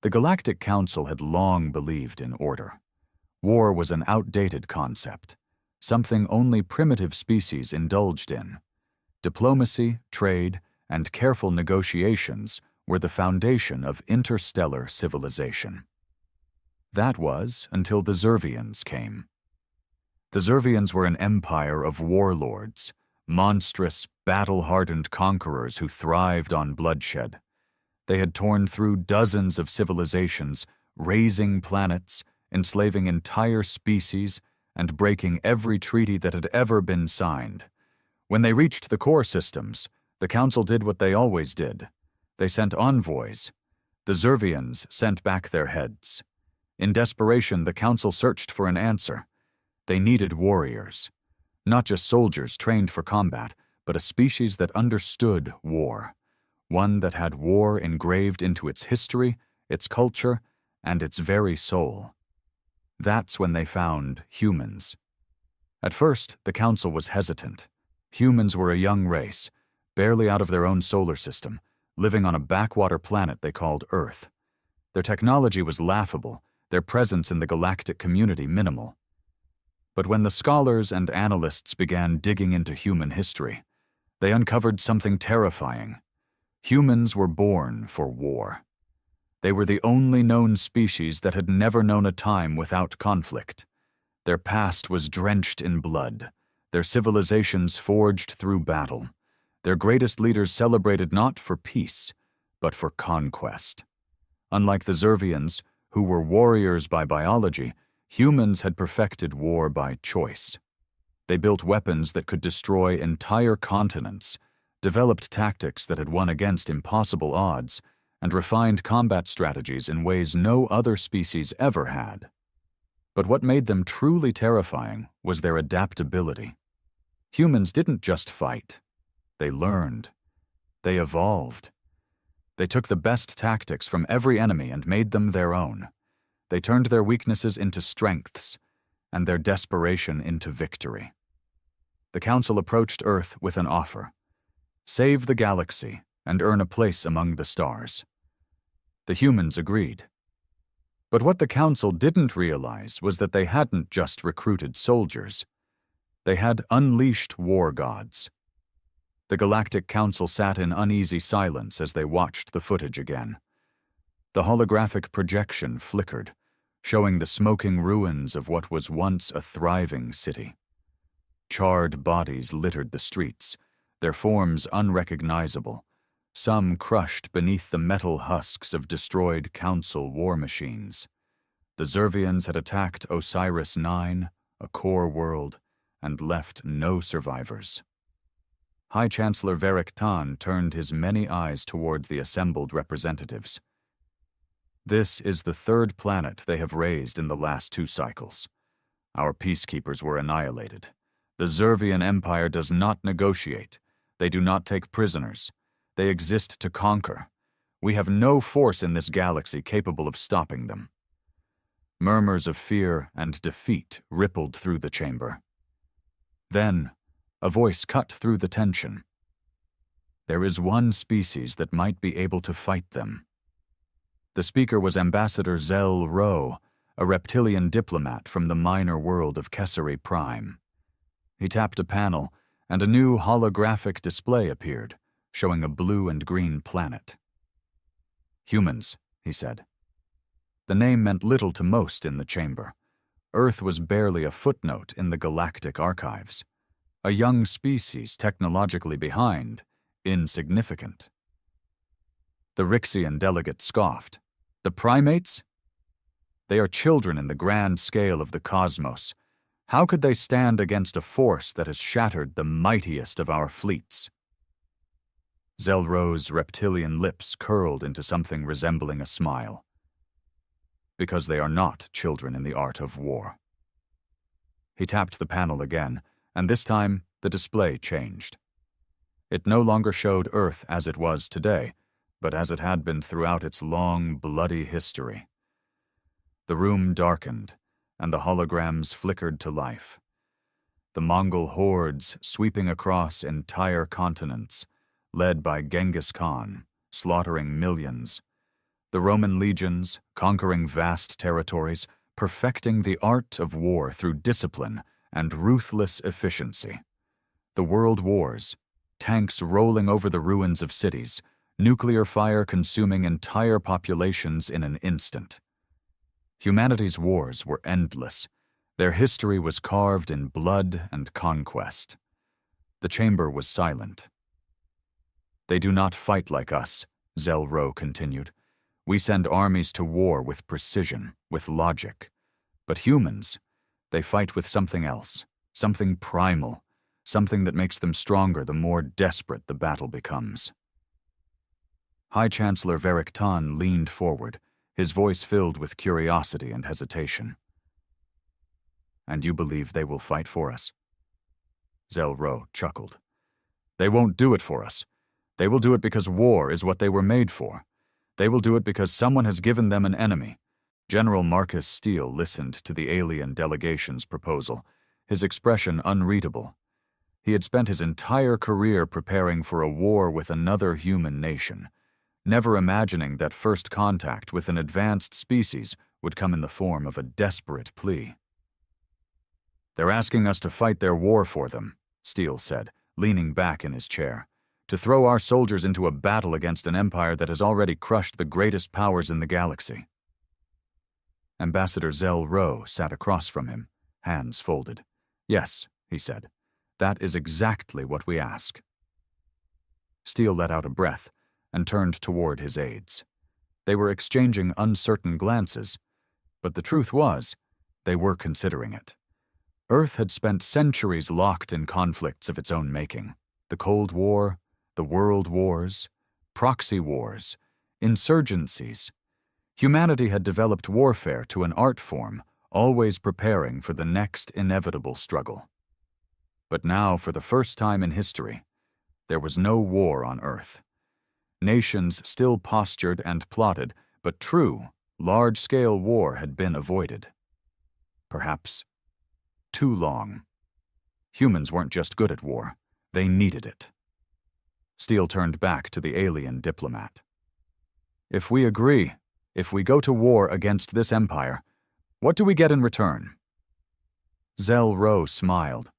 The Galactic Council had long believed in order. War was an outdated concept, something only primitive species indulged in. Diplomacy, trade, and careful negotiations were the foundation of interstellar civilization. That was until the Zervians came. The Zervians were an empire of warlords, monstrous, battle-hardened conquerors who thrived on bloodshed. They had torn through dozens of civilizations, razing planets, enslaving entire species, and breaking every treaty that had ever been signed. When they reached the core systems, the Council did what they always did. They sent envoys. The Zervians sent back their heads. In desperation, the Council searched for an answer. They needed warriors. Not just soldiers trained for combat, but a species that understood war. One that had war engraved into its history, its culture, and its very soul. That's when they found humans. At first, the Council was hesitant. Humans were a young race, barely out of their own solar system, living on a backwater planet they called Earth. Their technology was laughable, their presence in the galactic community minimal. But when the scholars and analysts began digging into human history, they uncovered something terrifying. Humans were born for war. They were the only known species that had never known a time without conflict. Their past was drenched in blood, their civilizations forged through battle. Their greatest leaders celebrated not for peace, but for conquest. Unlike the Zervians, who were warriors by biology, humans had perfected war by choice. They built weapons that could destroy entire continents, developed tactics that had won against impossible odds, and refined combat strategies in ways no other species ever had. But what made them truly terrifying was their adaptability. Humans didn't just fight. They learned. They evolved. They took the best tactics from every enemy and made them their own. They turned their weaknesses into strengths, and their desperation into victory. The Council approached Earth with an offer. Save the galaxy and earn a place among the stars. The humans agreed. But what the Council didn't realize was that they hadn't just recruited soldiers. They had unleashed war gods. The Galactic Council sat in uneasy silence as they watched the footage again. The holographic projection flickered, showing the smoking ruins of what was once a thriving city. Charred bodies littered the streets, their forms unrecognizable, some crushed beneath the metal husks of destroyed Council war machines. The Zervians had attacked Osiris-9, a core world, and left no survivors. High Chancellor Varric Tan turned his many eyes towards the assembled representatives. This is the third planet they have raised in the last 2 cycles. Our peacekeepers were annihilated. The Zervian Empire does not negotiate. They do not take prisoners. They exist to conquer. We have no force in this galaxy capable of stopping them. Murmurs of fear and defeat rippled through the chamber. Then, a voice cut through the tension. There is one species that might be able to fight them. The speaker was Ambassador Zell Rowe, a reptilian diplomat from the minor world of Kessari Prime. He tapped a panel, and a new holographic display appeared, showing a blue and green planet. Humans, he said. The name meant little to most in the chamber. Earth was barely a footnote in the galactic archives. A young species technologically behind, insignificant. The Rixian delegate scoffed. The primates? They are children in the grand scale of the cosmos. How could they stand against a force that has shattered the mightiest of our fleets? Zelro's reptilian lips curled into something resembling a smile. Because they are not children in the art of war. He tapped the panel again, and this time the display changed. It no longer showed Earth as it was today, but as it had been throughout its long, bloody history. The room darkened, and the holograms flickered to life. The Mongol hordes sweeping across entire continents, led by Genghis Khan, slaughtering millions. The Roman legions, conquering vast territories, perfecting the art of war through discipline and ruthless efficiency. The world wars, tanks rolling over the ruins of cities, nuclear fire consuming entire populations in an instant. Humanity's wars were endless. Their history was carved in blood and conquest. The chamber was silent. "They do not fight like us," Zell-Ro continued. "We send armies to war with precision, with logic. But humans, they fight with something else, something primal, something that makes them stronger the more desperate the battle becomes." High Chancellor Varric Tan leaned forward, his voice filled with curiosity and hesitation. "And you believe they will fight for us?" Zell-Ro chuckled. "They won't do it for us. They will do it because war is what they were made for. They will do it because someone has given them an enemy." General Marcus Steele listened to the alien delegation's proposal, his expression unreadable. He had spent his entire career preparing for a war with another human nation, never imagining that first contact with an advanced species would come in the form of a desperate plea. "They're asking us to fight their war for them," Steele said, leaning back in his chair, "to throw our soldiers into a battle against an empire that has already crushed the greatest powers in the galaxy." Ambassador Zell-Ro sat across from him, hands folded. "Yes," he said, "that is exactly what we ask." Steele let out a breath and turned toward his aides. They were exchanging uncertain glances, but the truth was, they were considering it. Earth had spent centuries locked in conflicts of its own making. The Cold War, the World Wars, proxy wars, insurgencies. Humanity had developed warfare to an art form, always preparing for the next inevitable struggle. But now, for the first time in history, there was no war on Earth. Nations still postured and plotted, but true, large-scale war had been avoided. Perhaps too long. Humans weren't just good at war, they needed it. Steele turned back to the alien diplomat. "If we agree, if we go to war against this empire, what do we get in return?" Zell-Ro smiled.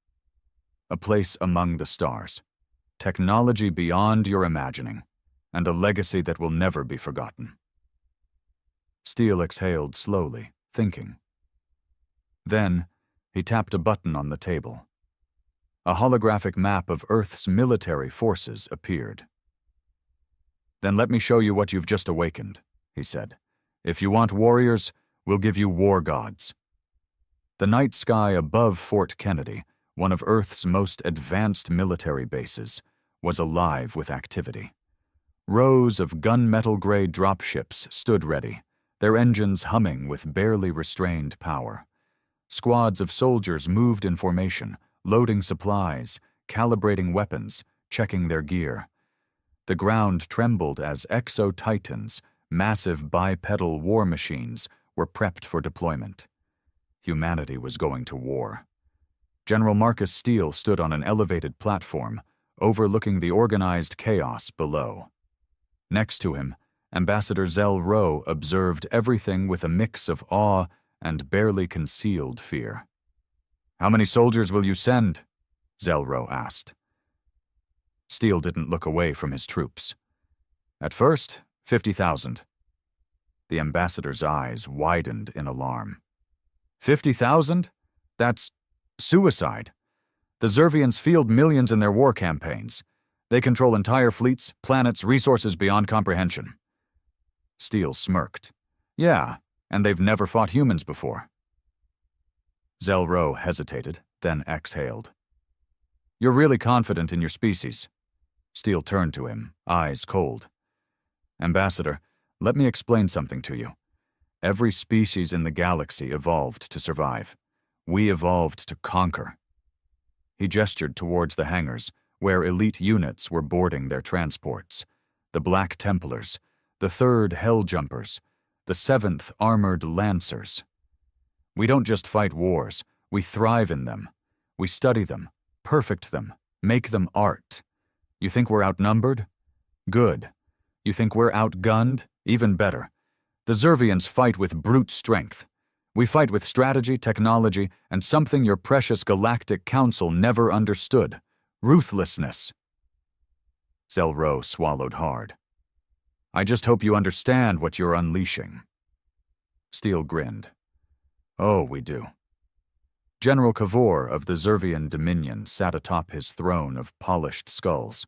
"A place among the stars, technology beyond your imagining, and a legacy that will never be forgotten." Steele exhaled slowly, thinking. Then, he tapped a button on the table. A holographic map of Earth's military forces appeared. "Then let me show you what you've just awakened," he said. "If you want warriors, we'll give you war gods." The night sky above Fort Kennedy, one of Earth's most advanced military bases, was alive with activity. Rows of gunmetal-gray dropships stood ready, their engines humming with barely restrained power. Squads of soldiers moved in formation, loading supplies, calibrating weapons, checking their gear. The ground trembled as exo-titans, massive bipedal war machines, were prepped for deployment. Humanity was going to war. General Marcus Steele stood on an elevated platform, overlooking the organized chaos below. Next to him, Ambassador Zell-Ro observed everything with a mix of awe and barely concealed fear. "How many soldiers will you send?" Zell-Ro asked. Steele didn't look away from his troops. "At first, 50,000. The ambassador's eyes widened in alarm. 50,000? That's suicide. The Zervians field millions in their war campaigns. They control entire fleets, planets, resources beyond comprehension." Steele smirked. "Yeah, and they've never fought humans before." Zell-Ro hesitated, then exhaled. "You're really confident in your species." Steele turned to him, eyes cold. "Ambassador, let me explain something to you. Every species in the galaxy evolved to survive. We evolved to conquer." He gestured towards the hangars, where elite units were boarding their transports. The Black Templars, the 3rd Helljumpers, the 7th Armored Lancers. "We don't just fight wars, we thrive in them. We study them, perfect them, make them art. You think we're outnumbered? Good. You think we're outgunned? Even better. The Zervians fight with brute strength. We fight with strategy, technology, and something your precious Galactic Council never understood: ruthlessness. Zell-Ro swallowed hard. I just hope you understand what you're unleashing. Steele grinned. Oh, we do. General Kavor of the Zervian Dominion sat atop his throne of polished skulls.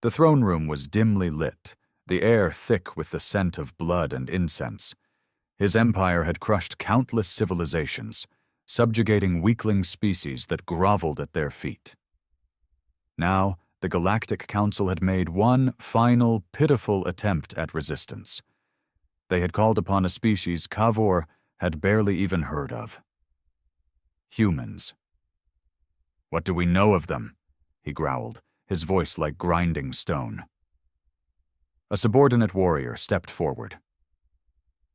The throne room was dimly lit, the air thick with the scent of blood and incense. His empire had crushed countless civilizations, subjugating weakling species that groveled at their feet. Now, the Galactic Council had made one final, pitiful attempt at resistance. They had called upon a species Kavor had barely even heard of. Humans. What do we know of them? He growled, his voice like grinding stone. A subordinate warrior stepped forward.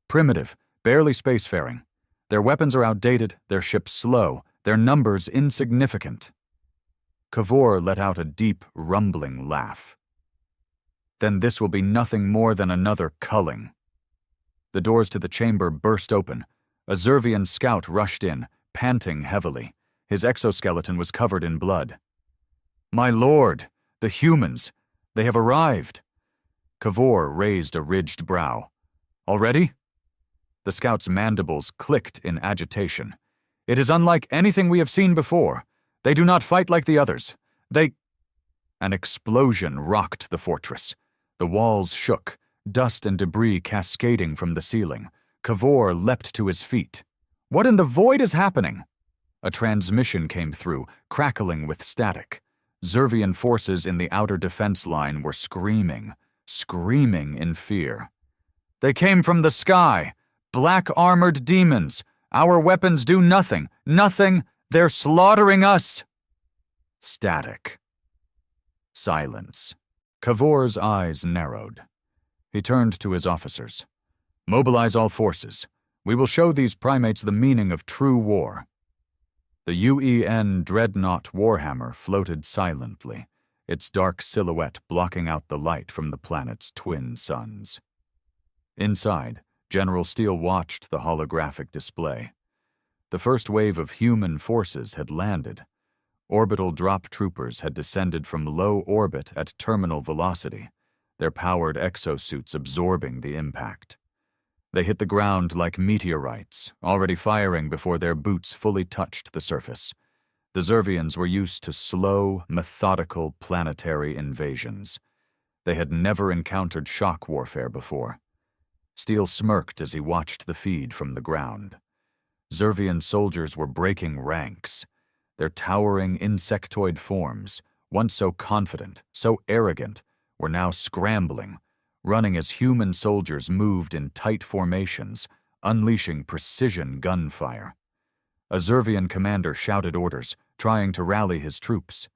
Primitive, barely spacefaring. Their weapons are outdated, their ships slow, their numbers insignificant. Kavor let out a deep, rumbling laugh. Then this will be nothing more than another culling. The doors to the chamber burst open. A Zervian scout rushed in, panting heavily. His exoskeleton was covered in blood. My lord, the humans, they have arrived. Kavor raised a ridged brow. Already? The scout's mandibles clicked in agitation. It is unlike anything we have seen before. They do not fight like the others. An explosion rocked the fortress. The walls shook, dust and debris cascading from the ceiling. Kavor leapt to his feet. What in the void is happening? A transmission came through, crackling with static. Zervian forces in the outer defense line were screaming in fear. They came from the sky! Black-armored demons! Our weapons do nothing! Nothing! They're slaughtering us! Static. Silence. Kavor's eyes narrowed. He turned to his officers. Mobilize all forces. We will show these primates the meaning of true war. The UEN Dreadnought Warhammer floated silently, its dark silhouette blocking out the light from the planet's twin suns. Inside, General Steele watched the holographic display. The first wave of human forces had landed. Orbital drop troopers had descended from low orbit at terminal velocity, their powered exosuits absorbing the impact. They hit the ground like meteorites, already firing before their boots fully touched the surface. The Zervians were used to slow, methodical planetary invasions. They had never encountered shock warfare before. Steele smirked as he watched the feed from the ground. Zervian soldiers were breaking ranks. Their towering insectoid forms, once so confident, so arrogant, were now scrambling, running as human soldiers moved in tight formations, unleashing precision gunfire. A Zervian commander shouted orders, trying to rally his troops.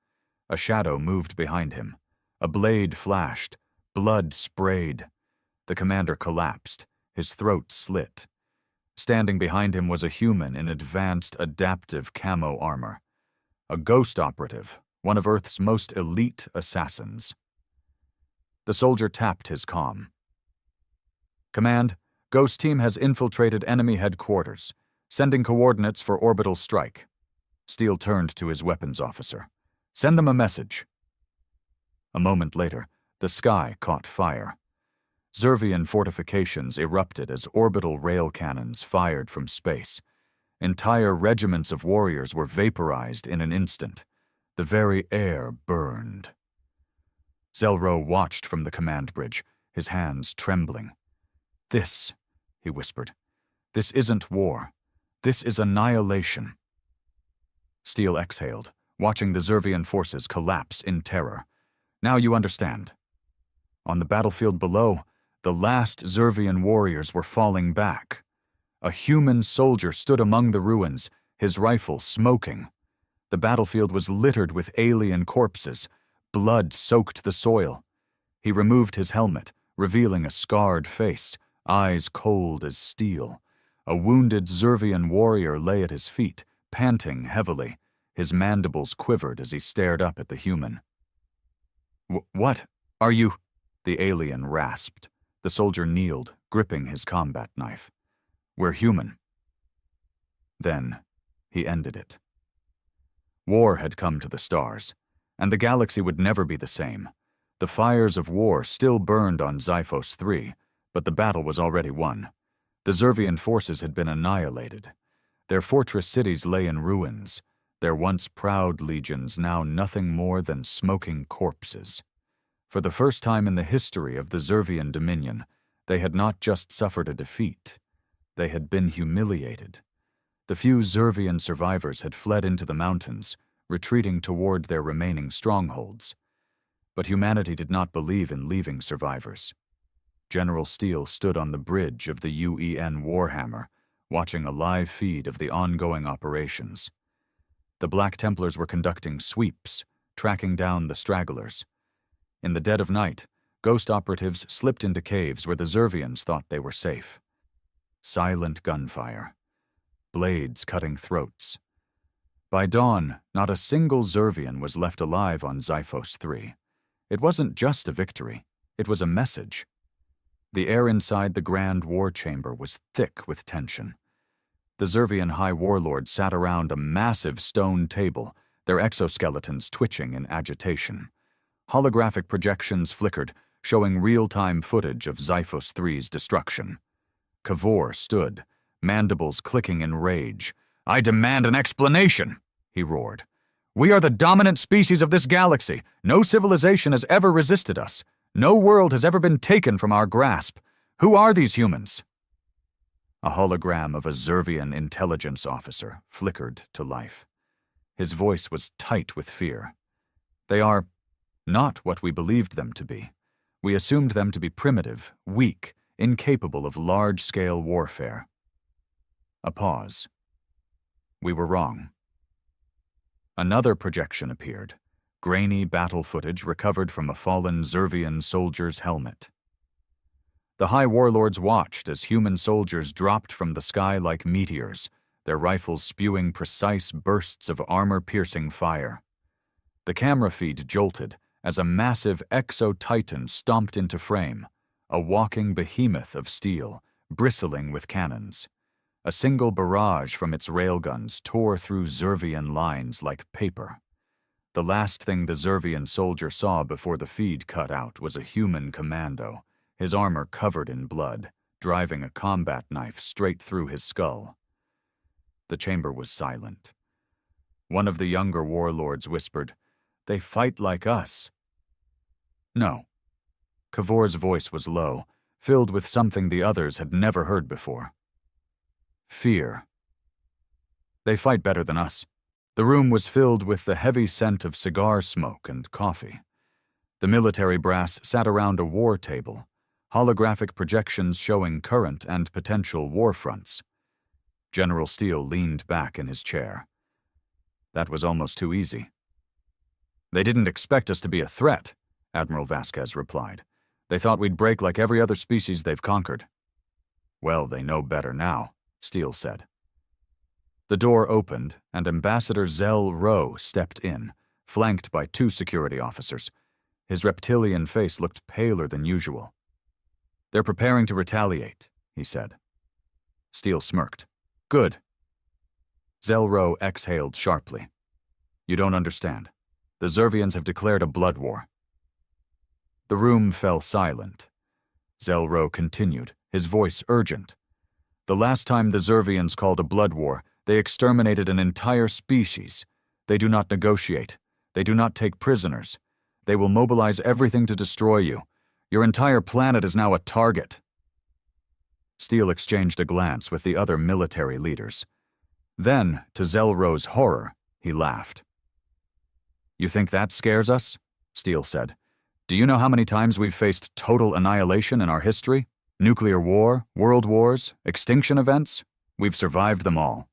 A shadow moved behind him. A blade flashed. Blood sprayed. The commander collapsed, his throat slit. Standing behind him was a human in advanced adaptive camo armor. A ghost operative, one of Earth's most elite assassins. The soldier tapped his comm. Command, Ghost Team has infiltrated enemy headquarters, sending coordinates for orbital strike. Steele turned to his weapons officer. Send them a message. A moment later, the sky caught fire. Zervian fortifications erupted as orbital rail cannons fired from space. Entire regiments of warriors were vaporized in an instant. The very air burned. Zell-Ro watched from the command bridge, his hands trembling. This, he whispered, this isn't war. This is annihilation. Steele exhaled, watching the Zervian forces collapse in terror. Now you understand. On the battlefield below, the last Zervian warriors were falling back. A human soldier stood among the ruins, his rifle smoking. The battlefield was littered with alien corpses. Blood soaked the soil. He removed his helmet, revealing a scarred face, eyes cold as steel. A wounded Zervian warrior lay at his feet, panting heavily. His mandibles quivered as he stared up at the human. What are you? The alien rasped. The soldier kneeled, gripping his combat knife. "We're human." Then, he ended it. War had come to the stars, and the galaxy would never be the same. The fires of war still burned on Xiphos 3, but the battle was already won. The Zervian forces had been annihilated. Their fortress cities lay in ruins, their once proud legions now nothing more than smoking corpses. For the first time in the history of the Zervian dominion, they had not just suffered a defeat, they had been humiliated. The few Zervian survivors had fled into the mountains, retreating toward their remaining strongholds. But humanity did not believe in leaving survivors. General Steele stood on the bridge of the UEN Warhammer, watching a live feed of the ongoing operations. The Black Templars were conducting sweeps, tracking down the stragglers. In the dead of night, ghost operatives slipped into caves where the Zervians thought they were safe. Silent gunfire. Blades cutting throats. By dawn, not a single Zervian was left alive on Xiphos 3. It wasn't just a victory, it was a message. The air inside the Grand War Chamber was thick with tension. The Zervian High Warlords sat around a massive stone table, their exoskeletons twitching in agitation. Holographic projections flickered, showing real-time footage of Xiphos 3's destruction. Kavor stood, mandibles clicking in rage. "I demand an explanation," he roared. "We are the dominant species of this galaxy. No civilization has ever resisted us. No world has ever been taken from our grasp. Who are these humans?" A hologram of a Zervian intelligence officer flickered to life. His voice was tight with fear. "They are not what we believed them to be. We assumed them to be primitive, weak, incapable of large-scale warfare." A pause. We were wrong. Another projection appeared, grainy battle footage recovered from a fallen Zervian soldier's helmet. The High Warlords watched as human soldiers dropped from the sky like meteors, their rifles spewing precise bursts of armor-piercing fire. The camera feed jolted as a massive exo-titan stomped into frame, a walking behemoth of steel, bristling with cannons. A single barrage from its railguns tore through Zervian lines like paper. The last thing the Zervian soldier saw before the feed cut out was a human commando, his armor covered in blood, driving a combat knife straight through his skull. The chamber was silent. One of the younger warlords whispered, "They fight like us." "No." Kavor's voice was low, filled with something the others had never heard before. "Fear. They fight better than us." The room was filled with the heavy scent of cigar smoke and coffee. The military brass sat around a war table, holographic projections showing current and potential war fronts. General Steele leaned back in his chair. That was almost too easy. "They didn't expect us to be a threat," Admiral Vasquez replied. "They thought we'd break like every other species they've conquered." "Well, they know better now," Steele said. The door opened, and Ambassador Zell Rowe stepped in, flanked by 2 security officers. His reptilian face looked paler than usual. "They're preparing to retaliate," he said. Steele smirked. "Good." Zell Rowe exhaled sharply. "You don't understand. The Zervians have declared a blood war." The room fell silent. Zell Rowe continued, his voice urgent. "The last time the Zervians called a blood war, they exterminated an entire species. They do not negotiate. They do not take prisoners. They will mobilize everything to destroy you. Your entire planet is now a target." Steele exchanged a glance with the other military leaders. Then, to Zell Rowe's horror, he laughed. "You think that scares us?" Steele said. "Do you know how many times we've faced total annihilation in our history? Nuclear war, world wars, extinction events? We've survived them all."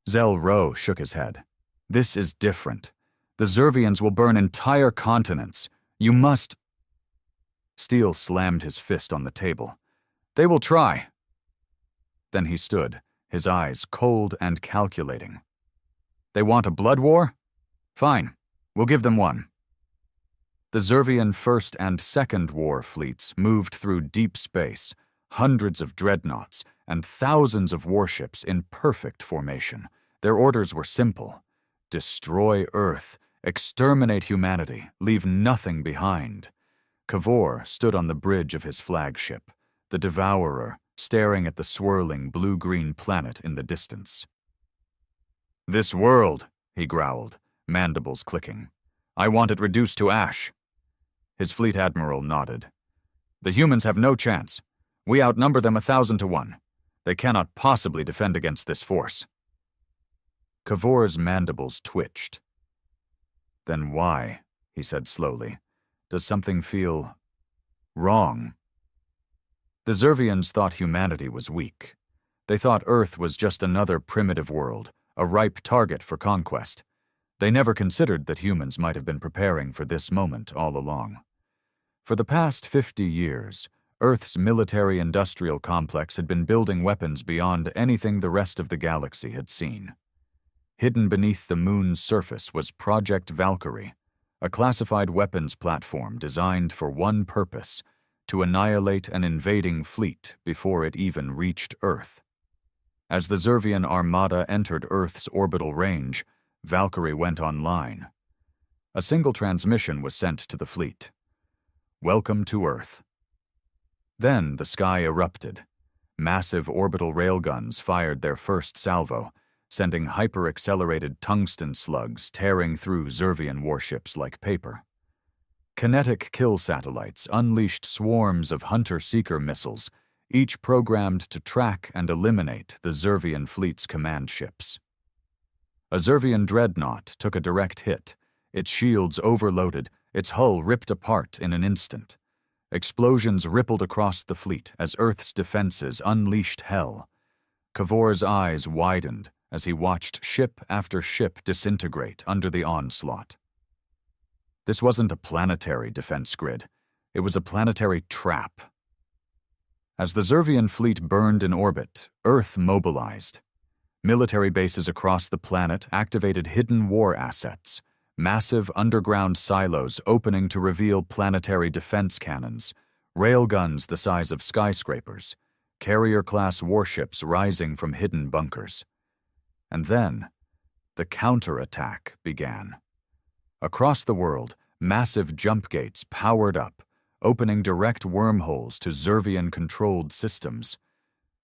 Zell Rowe shook his head. "This is different. The Zervians will burn entire continents. You must—" Steele slammed his fist on the table. "They will try." Then he stood, his eyes cold and calculating. "They want a blood war? Fine, we'll give them one." The Zervian First and Second War fleets moved through deep space, hundreds of dreadnoughts, and thousands of warships in perfect formation. Their orders were simple: destroy Earth, exterminate humanity, leave nothing behind. Cavor stood on the bridge of his flagship, the Devourer, staring at the swirling blue-green planet in the distance. "This world," he growled, mandibles clicking. "I want it reduced to ash." His fleet admiral nodded. "The humans have no chance. We outnumber them 1,000 to 1. They cannot possibly defend against this force." Cavor's mandibles twitched. "Then why," he said slowly, "does something feel wrong?" The Zervians thought humanity was weak. They thought Earth was just another primitive world, a ripe target for conquest. They never considered that humans might have been preparing for this moment all along. For the past 50 years, Earth's military-industrial complex had been building weapons beyond anything the rest of the galaxy had seen. Hidden beneath the moon's surface was Project Valkyrie, a classified weapons platform designed for one purpose: to annihilate an invading fleet before it even reached Earth. As the Zervian armada entered Earth's orbital range, Valkyrie went online. A single transmission was sent to the fleet: "Welcome to Earth." Then the sky erupted. Massive orbital railguns fired their first salvo, sending hyper-accelerated tungsten slugs tearing through Zervian warships like paper. Kinetic kill satellites unleashed swarms of hunter-seeker missiles, each programmed to track and eliminate the Zervian fleet's command ships. A Zervian dreadnought took a direct hit, its shields overloaded, its hull ripped apart in an instant. Explosions rippled across the fleet as Earth's defenses unleashed hell. Cavor's eyes widened as he watched ship after ship disintegrate under the onslaught. This wasn't a planetary defense grid. It was a planetary trap. As the Zervian fleet burned in orbit, Earth mobilized. Military bases across the planet activated hidden war assets, massive underground silos opening to reveal planetary defense cannons, railguns the size of skyscrapers, carrier-class warships rising from hidden bunkers. And then, the counterattack began. Across the world, massive jump gates powered up, opening direct wormholes to Zervian-controlled systems.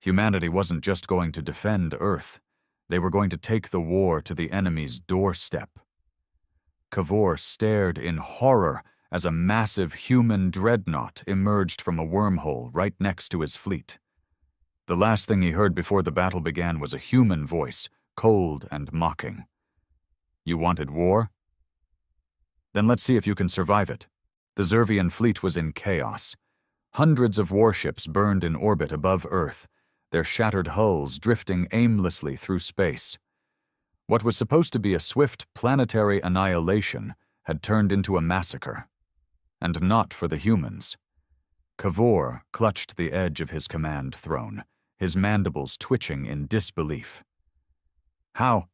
Humanity wasn't just going to defend Earth. They were going to take the war to the enemy's doorstep. Cavor stared in horror as a massive human dreadnought emerged from a wormhole right next to his fleet. The last thing he heard before the battle began was a human voice, cold and mocking. "You wanted war? Then let's see if you can survive it." The Zervian fleet was in chaos. Hundreds of warships burned in orbit above Earth, their shattered hulls drifting aimlessly through space. What was supposed to be a swift planetary annihilation had turned into a massacre. And not for the humans. Cavor clutched the edge of his command throne, his mandibles twitching in disbelief. How?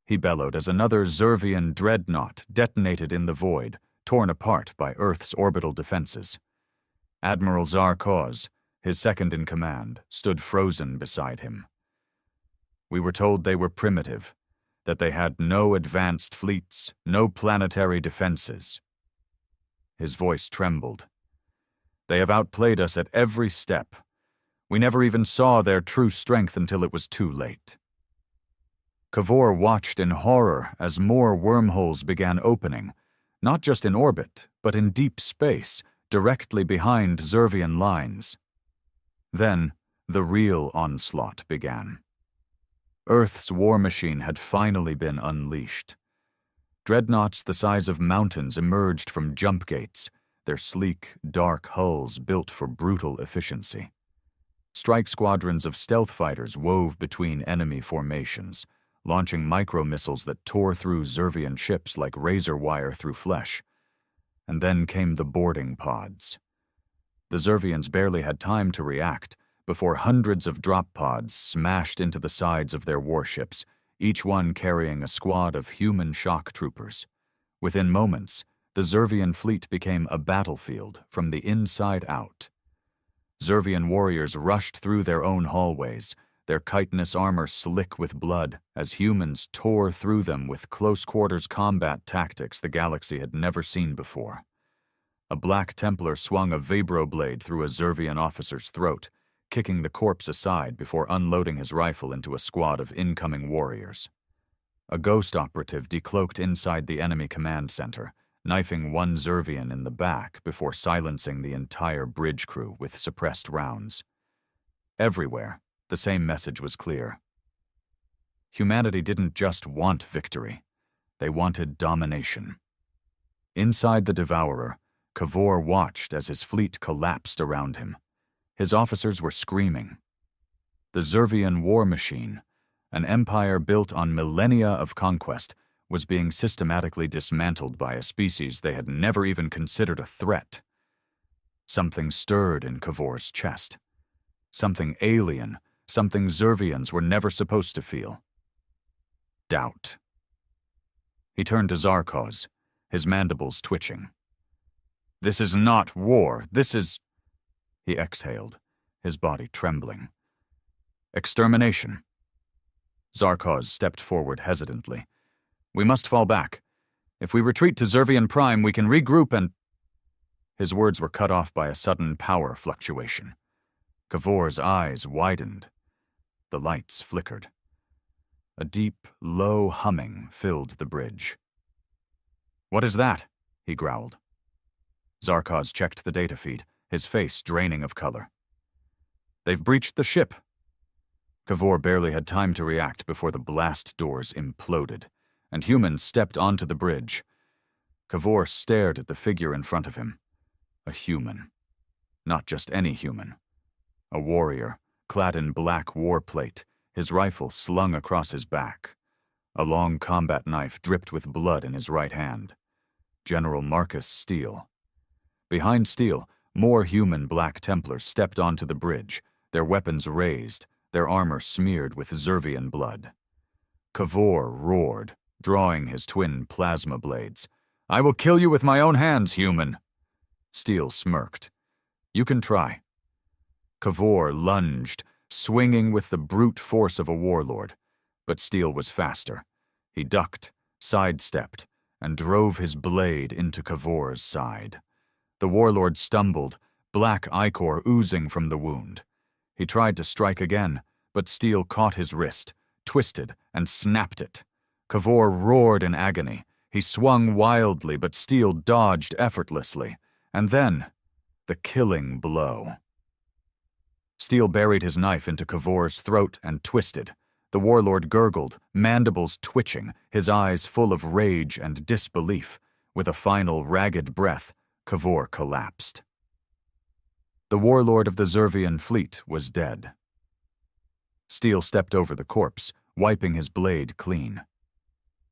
He bellowed as another Zervian dreadnought detonated in the void, torn apart by Earth's orbital defenses. Admiral Zarkoz, his second-in-command, stood frozen beside him. "We were told they were primitive, that they had no advanced fleets, no planetary defenses." His voice trembled. "They have outplayed us at every step. We never even saw their true strength until it was too late." Cavor watched in horror as more wormholes began opening, not just in orbit, but in deep space, directly behind Zervian lines. Then, the real onslaught began. Earth's war machine had finally been unleashed. Dreadnoughts the size of mountains emerged from jump gates, their sleek, dark hulls built for brutal efficiency. Strike squadrons of stealth fighters wove between enemy formations, launching micro-missiles that tore through Zervian ships like razor wire through flesh. And then came the boarding pods. The Zervians barely had time to react before hundreds of drop pods smashed into the sides of their warships, each one carrying a squad of human shock troopers. Within moments, the Zervian fleet became a battlefield from the inside out. Zervian warriors rushed through their own hallways, their chitinous armor slick with blood, as humans tore through them with close-quarters combat tactics the galaxy had never seen before. A Black Templar swung a vibroblade through a Zervian officer's throat, kicking the corpse aside before unloading his rifle into a squad of incoming warriors. A ghost operative decloaked inside the enemy command center, knifing one Zervian in the back before silencing the entire bridge crew with suppressed rounds. Everywhere, the same message was clear. Humanity didn't just want victory, they wanted domination. Inside the Devourer, Kavor watched as his fleet collapsed around him. His officers were screaming. The Zervian war machine, an empire built on millennia of conquest, was being systematically dismantled by a species they had never even considered a threat. Something stirred in Kavor's chest. Something alien, something Zervians were never supposed to feel. Doubt. He turned to Zarkoz, his mandibles twitching. "This is not war, this is—" He exhaled, his body trembling. "Extermination." Zarkoz stepped forward hesitantly. "We must fall back. If we retreat to Zervian Prime, we can regroup and—" His words were cut off by a sudden power fluctuation. Kavor's eyes widened. The lights flickered. A deep, low humming filled the bridge. "What is that?" he growled. Zarkoz checked the data feed, his face draining of color. "They've breached the ship." Kavor barely had time to react before the blast doors imploded, and humans stepped onto the bridge. Kavor stared at the figure in front of him. A human. Not just any human. A warrior, clad in black war plate, his rifle slung across his back. A long combat knife dripped with blood in his right hand. General Marcus Steele. Behind Steele, more human Black Templars stepped onto the bridge, their weapons raised, their armor smeared with Zervian blood. Kavor roared, drawing his twin plasma blades. "I will kill you with my own hands, human!" Steele smirked. "You can try." Kavor lunged, swinging with the brute force of a warlord, but Steele was faster. He ducked, sidestepped, and drove his blade into Kavor's side. The warlord stumbled, black ichor oozing from the wound. He tried to strike again, but Steele caught his wrist, twisted, and snapped it. Kavor roared in agony. He swung wildly, but Steele dodged effortlessly. And then, the killing blow. Steele buried his knife into Kavor's throat and twisted. The warlord gurgled, mandibles twitching, his eyes full of rage and disbelief. With a final ragged breath, Kavor collapsed. The warlord of the Zervian fleet was dead. Steele stepped over the corpse, wiping his blade clean.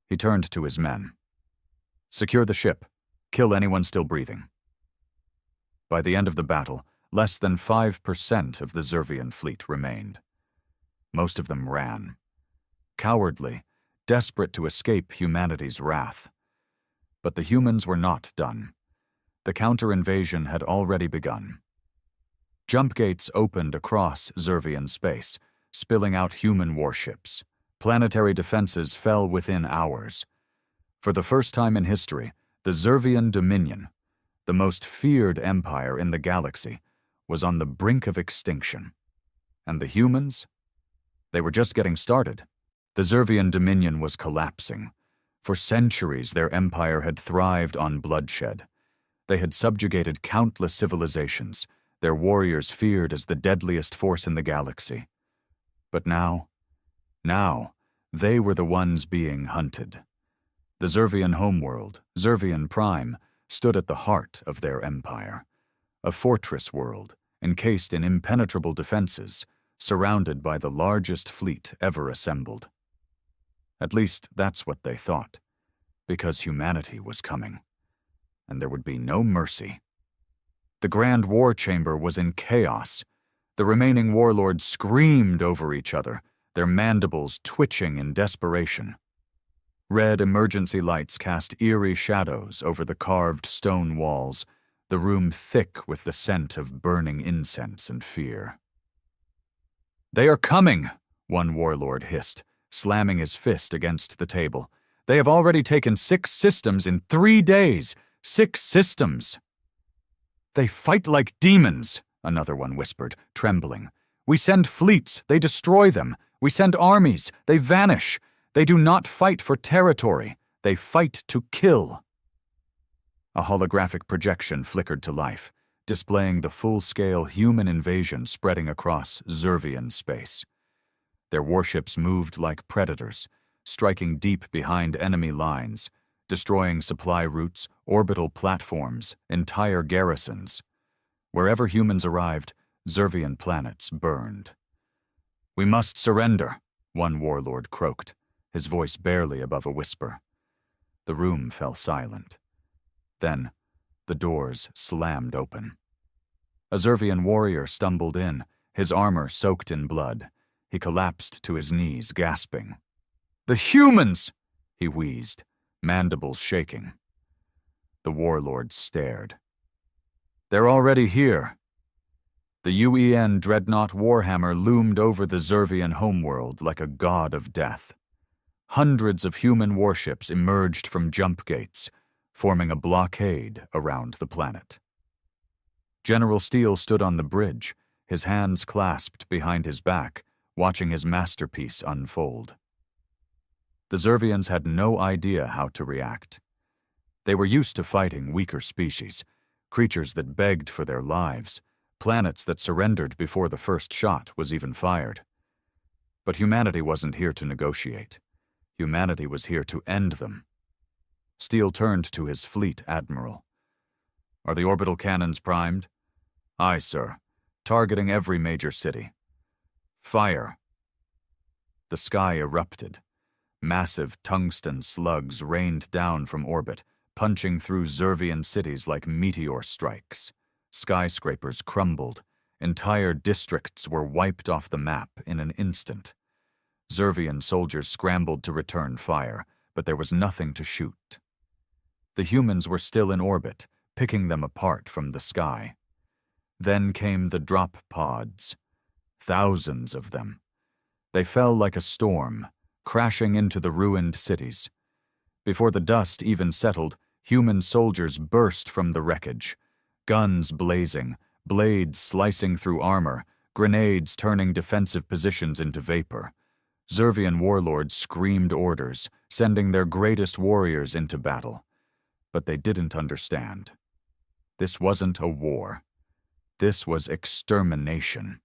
He turned to his men. "Secure the ship. Kill anyone still breathing." By the end of the battle, less than 5% of the Zervian fleet remained. Most of them ran. Cowardly, desperate to escape humanity's wrath. But the humans were not done. The counter-invasion had already begun. Jump gates opened across Zervian space, spilling out human warships. Planetary defenses fell within hours. For the first time in history, the Zervian Dominion, the most feared empire in the galaxy, was on the brink of extinction. And the humans? They were just getting started. The Zervian Dominion was collapsing. For centuries, their empire had thrived on bloodshed. They had subjugated countless civilizations, their warriors feared as the deadliest force in the galaxy. But now, they were the ones being hunted. The Zervian homeworld, Zervian Prime, stood at the heart of their empire. A fortress world, encased in impenetrable defenses, surrounded by the largest fleet ever assembled. At least that's what they thought, because humanity was coming, and there would be no mercy. The Grand War Chamber was in chaos. The remaining warlords screamed over each other, their mandibles twitching in desperation. Red emergency lights cast eerie shadows over the carved stone walls, the room thick with the scent of burning incense and fear. "They are coming!" one warlord hissed, slamming his fist against the table. "They have already taken 6 systems in 3 days! 6 systems!" "They fight like demons," another one whispered, trembling. "We send fleets, they destroy them. We send armies, they vanish. They do not fight for territory, they fight to kill." A holographic projection flickered to life, displaying the full-scale human invasion spreading across Zervian space. Their warships moved like predators, striking deep behind enemy lines, destroying supply routes, orbital platforms, entire garrisons. Wherever humans arrived, Zervian planets burned. "We must surrender," one warlord croaked, his voice barely above a whisper. The room fell silent. Then, the doors slammed open. A Zervian warrior stumbled in, his armor soaked in blood. He collapsed to his knees, gasping. "The humans!" he wheezed, mandibles shaking. The warlord stared. "They're already here." The UEN dreadnought Warhammer loomed over the Zervian homeworld like a god of death. Hundreds of human warships emerged from jump gates, forming a blockade around the planet. General Steele stood on the bridge, his hands clasped behind his back, watching his masterpiece unfold. The Zervians had no idea how to react. They were used to fighting weaker species, creatures that begged for their lives, planets that surrendered before the first shot was even fired. But humanity wasn't here to negotiate. Humanity was here to end them. Steele turned to his fleet admiral. "Are the orbital cannons primed?" "Aye, sir. Targeting every major city." "Fire." The sky erupted. Massive tungsten slugs rained down from orbit, punching through Zervian cities like meteor strikes. Skyscrapers crumbled. Entire districts were wiped off the map in an instant. Zervian soldiers scrambled to return fire, but there was nothing to shoot. The humans were still in orbit, picking them apart from the sky. Then came the drop pods. Thousands of them. They fell like a storm, crashing into the ruined cities. Before the dust even settled, human soldiers burst from the wreckage. Guns blazing, blades slicing through armor, grenades turning defensive positions into vapor. Zervian warlords screamed orders, sending their greatest warriors into battle. But they didn't understand. This wasn't a war. This was extermination.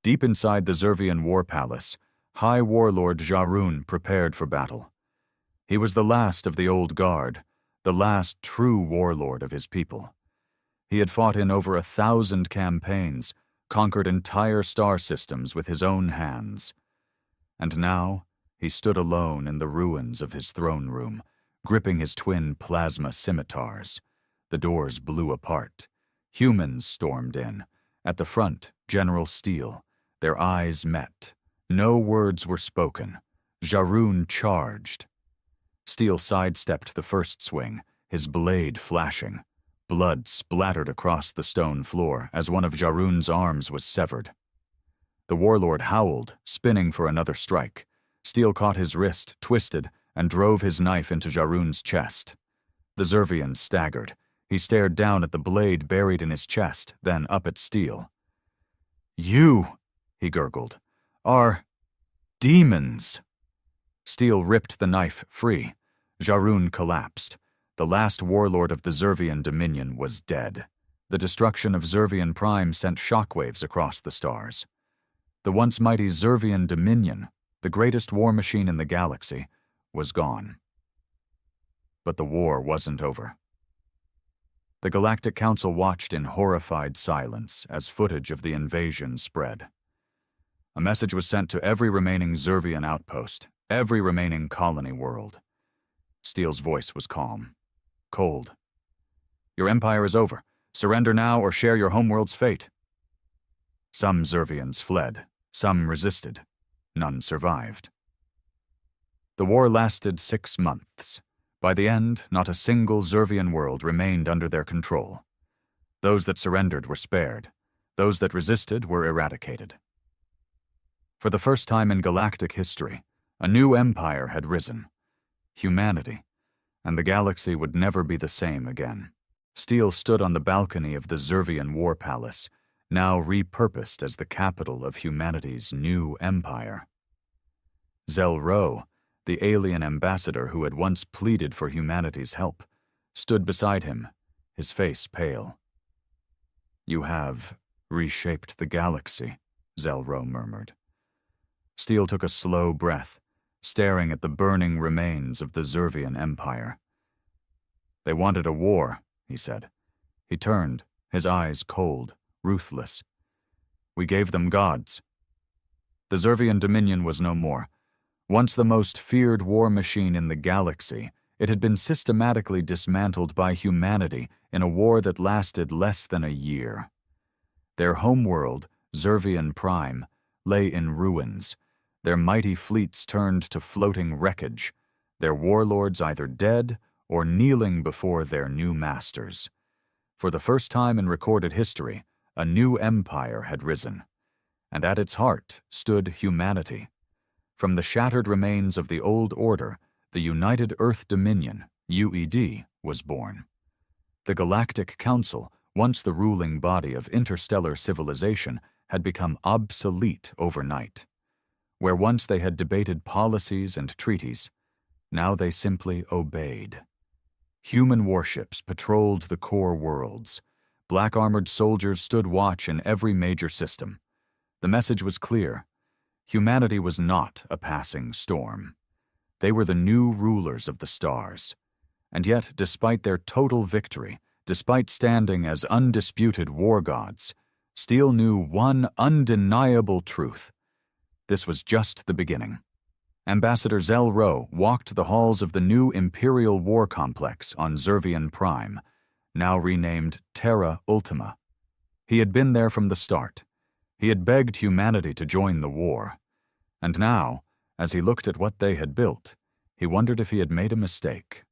Deep inside the Zervian war palace, High Warlord Jarun prepared for battle. He was the last of the old guard, the last true warlord of his people. He had fought in over 1,000 campaigns, conquered entire star systems with his own hands. And now, he stood alone in the ruins of his throne room, gripping his twin plasma scimitars. The doors blew apart. Humans stormed in. At the front, General Steele. Their eyes met. No words were spoken. Jarun charged. Steele sidestepped the first swing, his blade flashing. Blood splattered across the stone floor as one of Jarun's arms was severed. The warlord howled, spinning for another strike. Steele caught his wrist, twisted, and drove his knife into Jarun's chest. The Zervian staggered. He stared down at the blade buried in his chest, then up at Steele. "You," he gurgled, "are demons." Steele ripped the knife free. Jarun collapsed. The last warlord of the Zervian Dominion was dead. The destruction of Zervian Prime sent shockwaves across the stars. The once mighty Zervian Dominion, the greatest war machine in the galaxy, was gone. But the war wasn't over. The Galactic Council watched in horrified silence as footage of the invasion spread. A message was sent to every remaining Zervian outpost, every remaining colony world. Steele's voice was calm, cold. "Your empire is over. Surrender now or share your homeworld's fate." Some Zervians fled, some resisted. None survived. The war lasted 6 months. By the end, not a single Zervian world remained under their control. Those that surrendered were spared. Those that resisted were eradicated. For the first time in galactic history, a new empire had risen. Humanity. And the galaxy would never be the same again. Steele stood on the balcony of the Zervian War Palace, now repurposed as the capital of humanity's new empire. Zell-Ro, the alien ambassador who had once pleaded for humanity's help, stood beside him, his face pale. "You have reshaped the galaxy," Zell-Ro murmured. Steele took a slow breath, staring at the burning remains of the Zervian Empire. "They wanted a war," he said. He turned, his eyes cold, ruthless. "We gave them gods." The Zervian Dominion was no more. Once the most feared war machine in the galaxy, it had been systematically dismantled by humanity in a war that lasted less than a year. Their homeworld, Zervian Prime, lay in ruins, their mighty fleets turned to floating wreckage, their warlords either dead or kneeling before their new masters. For the first time in recorded history, a new empire had risen, and at its heart stood humanity. From the shattered remains of the old order, the United Earth Dominion, UED, was born. The Galactic Council, once the ruling body of interstellar civilization, had become obsolete overnight. Where once they had debated policies and treaties, now they simply obeyed. Human warships patrolled the core worlds. Black-armored soldiers stood watch in every major system. The message was clear. Humanity was not a passing storm. They were the new rulers of the stars. And yet, despite their total victory, despite standing as undisputed war gods, Steele knew one undeniable truth. This was just the beginning. Ambassador Zell-Ro walked the halls of the new Imperial War Complex on Zervian Prime, now renamed Terra Ultima. He had been there from the start. He had begged humanity to join the war. And now, as he looked at what they had built, he wondered if he had made a mistake.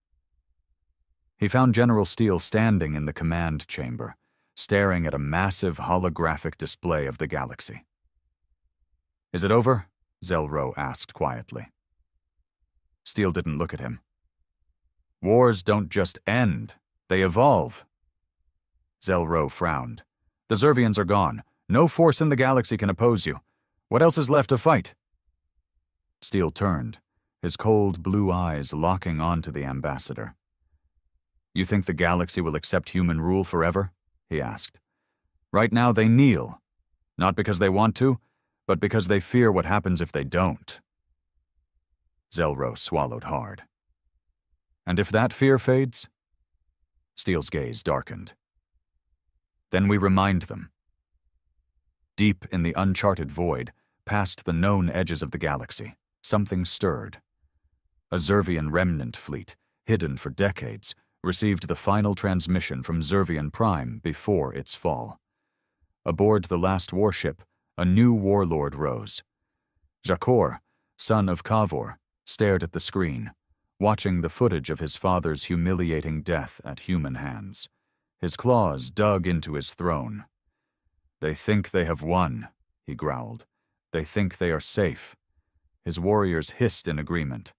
He found General Steele standing in the command chamber, staring at a massive holographic display of the galaxy. "Is it over?" Zell-Ro asked quietly. Steele didn't look at him. "Wars don't just end, they evolve." Zell-Ro frowned. "The Zervians are gone. No force in the galaxy can oppose you. What else is left to fight?" Steele turned, his cold blue eyes locking onto the ambassador. "You think the galaxy will accept human rule forever?" he asked. "Right now they kneel, not because they want to, but because they fear what happens if they don't." Zell-Ro swallowed hard. "And if that fear fades?" Steele's gaze darkened. "Then we remind them." Deep in the uncharted void, past the known edges of the galaxy, something stirred. A Zervian remnant fleet, hidden for decades, received the final transmission from Zervian Prime before its fall. Aboard the last warship, a new warlord rose. Jakor, son of Kavor, stared at the screen, watching the footage of his father's humiliating death at human hands. His claws dug into his throne. "They think they have won," he growled. "They think they are safe." His warriors hissed in agreement.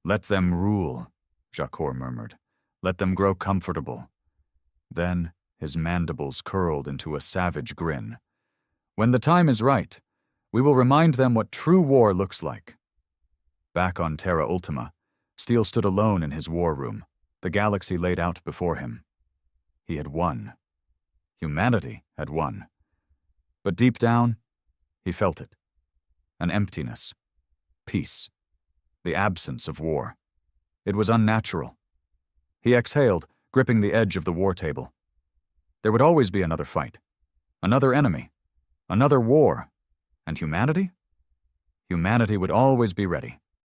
"Let them rule," Jakor murmured. "Let them grow comfortable." Then his mandibles curled into a savage grin. "When the time is right, we will remind them what true war looks like." Back on Terra Ultima, Steele stood alone in his war room, the galaxy laid out before him. He had won. Humanity had won. But deep down, he felt it. An emptiness. Peace. The absence of war. It was unnatural. He exhaled, gripping the edge of the war table. There would always be another fight. Another enemy. Another war. And humanity? Humanity would always be ready.